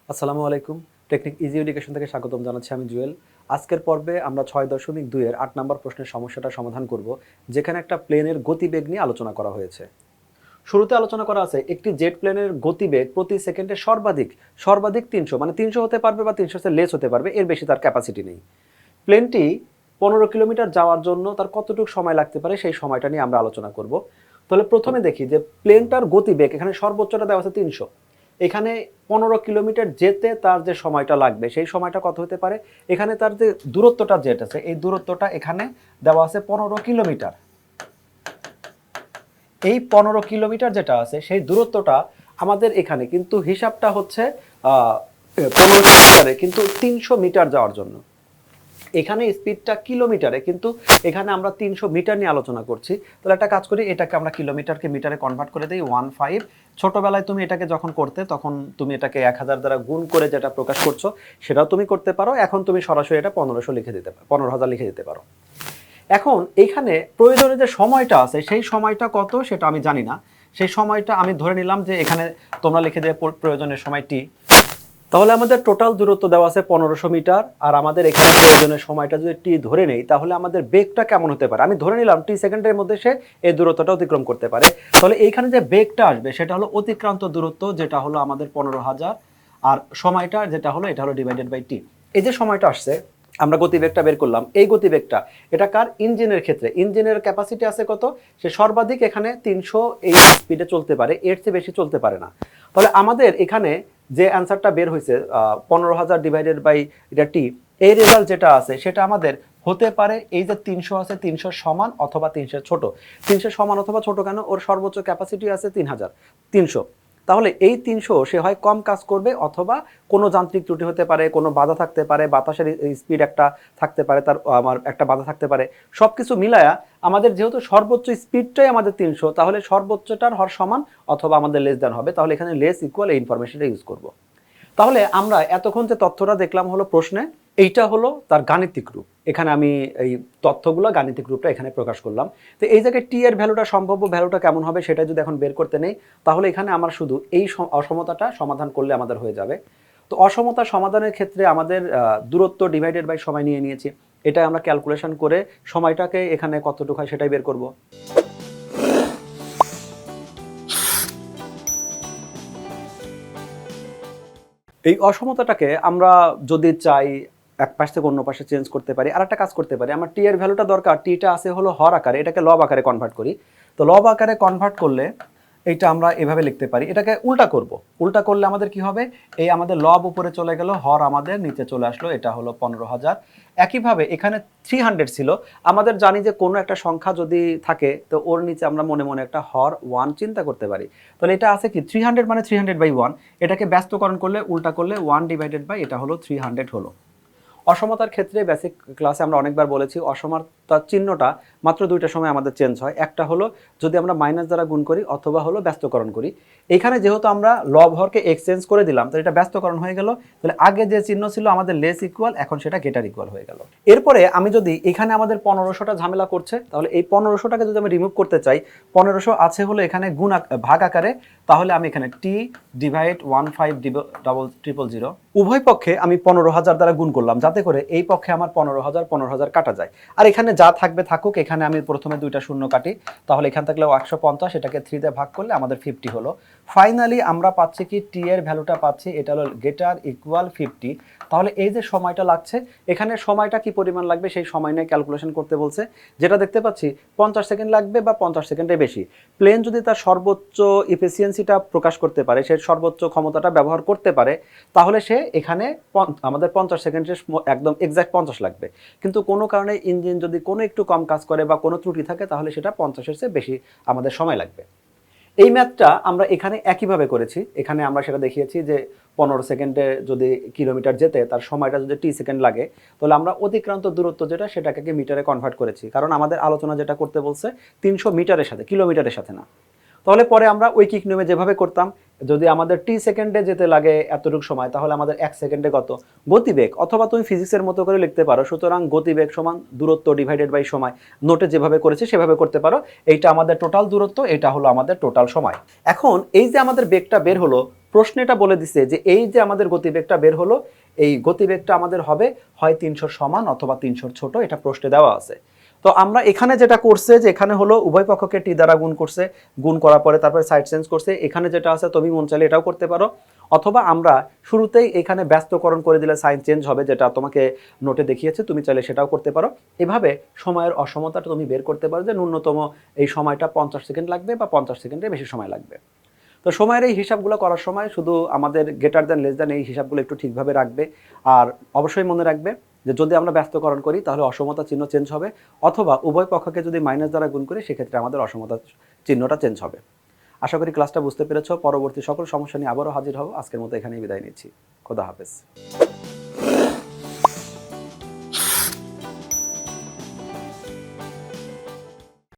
আসসালামু আলাইকুম। Technique easy education থেকে স্বাগতম জানাচ্ছি আমি জুয়েল। আজকের পর্বে আমরা ৬.২ এর ৮ নম্বর প্রশ্নের সমস্যাটা সমাধান করব, যেখানে একটা প্লেনের গতিবেগ নিয়ে আলোচনা করা হয়েছে। শুরুতে আলোচনা করা আছে একটি জেট প্লেনের গতিবেগ প্রতি সেকেন্ডে সর্বাধিক ৩০০, মানে ৩০০ হতে পারবে বা ৩০০ চেয়ে লেস হতে পারবে, এর বেশি তার ক্যাপাসিটি নেই। প্লেনটি ১৫ কিলোমিটার যাওয়ার জন্য তার কতটুকু সময় লাগতে পারে সেই সময়টা নিয়ে আমরা আলোচনা করব। তাহলে প্রথমে দেখি যে প্লেনটার গতিবেগ এখানে সর্বোচ্চটা দেওয়া আছে ৩০০। এখানে ১৫ কিলোমিটার যেতে তার যে সময়টা লাগবে সেই সময়টা কত হতে পারে? এখানে তার যে দূরত্বটা জেট আছে, এই দূরত্বটা এখানে দেওয়া আছে ১৫ কিলোমিটার। এই ১৫ কিলোমিটার যেটা আছে সেই দূরত্বটা আমাদের এখানে কিন্তু হিসাবটা হচ্ছে ১৫ কিলোমিটারে, কিন্তু ৩০০ মিটার যাওয়ার জন্য। এখানে স্পিডটা কিলোমিটারে, কিন্তু এখানে আমরা ৩০০ মিটার নিয়ে আলোচনা করছি। তাহলে একটা কাজ করি, এটাকে আমরা কিলোমিটারকে মিটারে কনভার্ট করে দিই 15। ছোটবেলায় তুমি এটাকে যখন করতে তখন তুমি এটাকে ১০০০ দ্বারা গুণ করে যেটা প্রকাশ করছো সেটাও তুমি করতে পারো। এখন তুমি সরাসরি এটা ১৫০০ লিখে দিতে পারো, ১৫০০০ লিখে দিতে পারো। এখন এইখানে প্রয়োজনে যে সময়টা আছে সেই সময়টা কত সেটা আমি জানি না। সেই সময়টা আমি ধরে নিলাম যে এখানে তোমরা লিখে দেবে প্রয়োজনের সময় টি। তাহলে আমাদের টোটাল দূরত্ব দেওয়া আছে ১৫০০ মিটার, আর আমাদের এখানে প্রয়োজনের সময়টা যদি টি ধরে নেই তাহলে আমাদের বেগটা কেমন হতে পারে? আমি ধরে নিলাম টি সেকেন্ডের মধ্যে সে এই দূরত্বটা অতিক্রম করতে পারে। তাহলে এইখানে যে বেগটা আসবে সেটা হলো অতিক্রান্ত দূরত্ব, যেটা হলো আমাদের ১৫০০০, আর সময়টা যেটা হলো এটা হলো ডিভাইডেড বাই টি। এই যে সময়টা আসছে, আমরা গতিবেগটা বের করলাম। এই গতিবেগটা এটা কার? ইঞ্জিনের ক্ষেত্রে। ইঞ্জিনের ক্যাপাসিটি আছে কত? সে সর্বাধিক এখানে ৩০০ এই স্পিডে চলতে পারে, এর চেয়ে বেশি চলতে পারে না। তাহলে আমাদের এখানে যে অ্যান্সারটা বের হয়েছে ১৫০০০ ডিভাইডেড বাই এটা টি, এই রেজাল্ট যেটা আছে সেটা আমাদের হতে পারে এই যে ৩০০ আছে ৩০০ সমান অথবা ৩০০ ছোট। ৩০০ সমান অথবা ছোট কেন? ওর সর্বোচ্চ ক্যাপাসিটি আছে ৩০০। তাহলে এই ৩০০ সে হয় কম কাজ করবে, অথবা কোনো যান্ত্রিক ত্রুটি হতে পারে, কোনো বাধা থাকতে পারে, বাতাসের স্পিড একটা থাকতে পারে, তার আমার একটা বাধা থাকতে পারে। সব কিছু মিলায়া আমাদের যেহেতু সর্বোচ্চ স্পিডটাই আমাদের ৩০০, তাহলে সর্বোচ্চটার হর সমান অথবা আমাদের লেস দ্যান হবে। তাহলে এখানে লেস ইকুয়াল এই ইনফরমেশনটা ইউজ করব। তাহলে আমরা এতক্ষণ যে তথ্যটা দেখলাম হলো প্রশ্নে, এইটা হলো তার গাণিতিক রূপ। এখানে আমি এই তথ্যগুলো গাণিতিক রূপটা এখানে প্রকাশ করলাম। তো এই জায়গায় টি এর ভ্যালুটা, সম্ভাব্য ভ্যালুটা কেমন হবে সেটা যদি এখন বের করতে নেই, তাহলে এখানে আমার শুধু এই অসমতাটা সমাধান করলে আমাদের হয়ে যাবে। তো অসমতা সমাধানের ক্ষেত্রে আমাদের দূরত্ব ডিভাইডেড বাই সময় নিয়ে নিয়েছি। এটা আমরা ক্যালকুলেশন করে সময়টাকে এখানে কতটুকু হয় সেটাই বের করব। এই অসমতাটাকে আমরা যদি চাই এক পাশ থেকে অন্য পাশে চেঞ্জ করতে পারি। আর একটা কাজ করতে পারি, আমার টি এর ভ্যালুটা দরকার, টিটা আছে হলো হর আকারে, এটাকে লব আকারে কনভার্ট করি। তো লব আকারে কনভার্ট করলে এইটা আমরা এভাবে লিখতে পারি। এটাকে উল্টা করব। উল্টা করলে আমাদের কি হবে? এই আমাদের লব উপরে চলে গেল, হর আমাদের নিচে চলে আসলো, এটা হলো ১৫০০০। একইভাবে এখানে ৩০০ ছিল। আমাদের জানি যে কোনো একটা সংখ্যা যদি থাকে তো ওর নিচে আমরা মনে মনে একটা হর 1 চিন্তা করতে পারি। তাহলে এটা আছে কি ৩০০, মানে ৩০০/1। এটাকে ব্যস্তকরণ করলে, উল্টা করলে 1 ডিভাইডেড বাই এটা হলো ৩০০ হলো। অসমতার ক্ষেত্রে বেসিক ক্লাসে আমরা অনেকবার বলেছি অসমতার চিহ্নটা মাত্র দুইটা সময় আমাদের চেঞ্জ হয়। একটা হলো যদি আমরা মাইনাস দ্বারা গুণ করি, অথবা হলো ব্যস্তকরণ করি। এখানে যেহেতু আমরা লব হরকে এক্সচেঞ্জ করে দিলাম, তো এটা ব্যস্তকরণ হয়ে গেল। তাহলে আগে যে চিহ্ন ছিল আমাদের লেস ইকুয়াল, এখন সেটা গেটার ইকুয়াল হয়ে গেল। এরপরে আমি যদি এখানে আমাদের ১৫০০টা ঝামেলা করছে, তাহলে এই ১৫০০টাকে যদি আমি রিমুভ করতে চাই, ১৫০০ আছে হলো এখানে গুণ ভাগ আকারে, তাহলে আমি এখানে টি ডিভাইড 150000 উভয় পক্ষে আমি ১৫০০০ দ্বারা গুণ করলাম, যাতে করে এই পক্ষে আমার ১৫০০০ কাটা যায়। আর এখানে যা থাকবে থাকুক, এখানে আমি প্রথমে দুইটা শূন্য কাটি, তাহলে এখান থাকলেও ১৫০, এটাকে 3 দিয়ে ভাগ করলে আমাদের 50 হলো। ফাইনালি আমরা পাচ্ছি কি টি এর ভ্যালুটা পাচ্ছি, এটা হলো গেটার ইকুয়াল 50। তাহলে এই যে সময়টা লাগছে, এখানে সময়টা কি পরিমাণ লাগবে সেই সময় নিয়ে ক্যালকুলেশন করতে বলছে। যেটা দেখতে পাচ্ছি ৫০ সেকেন্ড লাগবে বা ৫০ সেকেন্ডের বেশি। প্লেন যদি তার সর্বোচ্চ ইফিসিয়েন্সিটা প্রকাশ করতে পারে, সে সর্বোচ্চ ক্ষমতাটা ব্যবহার করতে পারে, তাহলে সে এখানে আমাদের ৫০ সেকেন্ডের একদম এক্সাক্ট ৫০ লাগবে। কিন্তু কোনো কারণে ইঞ্জিন যদি কোনো একটু কম কাজ করে বা কোনো ত্রুটি থাকে, তাহলে সেটা ৫০-এর চেয়ে বেশি আমাদের সময় লাগবে। এই ম্যাথটা আমরা এখানে একইভাবে করেছি। এখানে আমরা সেটা দেখিয়েছি যে ১৫ সেকেন্ডে যদি কিলোমিটার যেতে তার সময়টা যদি টি সেকেন্ড লাগে, তাহলে আমরা অতিক্রান্ত দূরত্ব যেটা সেটাকে মিটারে কনভার্ট করেছি, কারণ আমাদের আলোচনা যেটা করতে বলছে ৩০০ মিটারের সাথে, কিলোমিটারের সাথে না। তাহলে পরে আমরা ঐকিক নিয়মে যেভাবে করতাম যদি আমাদের টি সেকেন্ডে যেতে লাগে এতটুকু সময়, তাহলে আমাদের 1 সেকেন্ডে কত গতিবেগ, অথবা তুমি ফিজিক্সের মতো করে লিখতে পারো, সুতরাং গতিবেগ সমান দূরত্ব ডিভাইডেড বাই সময়। নোটে যেভাবে করেছে সেভাবে করতে পারো। এইটা আমাদের টোটাল দূরত্ব, এটা হলো আমাদের টোটাল সময়। এখন এই যে আমাদের বেগটা বের হলো, প্রশ্নে এটা বলে দিছে যে এই যে আমাদের গতিবেগটা বের হলো, এই গতিবেগটা আমাদের হবে হয় 300 সমান অথবা 300 ছোট, এটা প্রশ্নে দেওয়া আছে। তো আমরা এখানে যেটা করছে যে এখানে হলো উভয় পক্ষকে টি দ্বারা গুণ করছে, গুণ করার পরে তারপরে সাইড চেঞ্জ করছে। এখানে যেটা আছে তুমি মন চাইলে এটাও করতে পারো, অথবা আমরা শুরুতেই এখানে ব্যস্তকরণ করে দিলে সাইন চেঞ্জ হবে, যেটা তোমাকে নোটে দেখিয়েছে, তুমি চাইলে সেটাও করতে পারো। এভাবে সময়ের অসমতাটা তুমি বের করতে পারো যে ন্যূনতম এই সময়টা 50 সেকেন্ড লাগবে বা 50 সেকেন্ডের বেশি সময় লাগবে। তো সময়ের এই হিসাবগুলো করার সময় শুধু আমাদের গ্রেটার দ্যান লেস দ্যান এই হিসাবগুলো একটু ঠিকভাবে রাখবে। আর অবশ্যই মনে রাখবে যে যদি আমরা ব্যস্তকরণ করি তাহলে অসমতা চিহ্ন চেঞ্জ হবে, অথবা উভয় পক্ষকে যদি মাইনাস দ্বারা গুণ করি সেক্ষেত্রে আমাদের অসমতা চিহ্নটা চেঞ্জ হবে। আশা করি ক্লাসটা বুঝতে পেরেছো। পরবর্তী সকল সমস্যা নিয়ে আবারও হাজির হব। আজকের মতো এখানেই বিদায় নিচ্ছি। খোদা হাফেজ।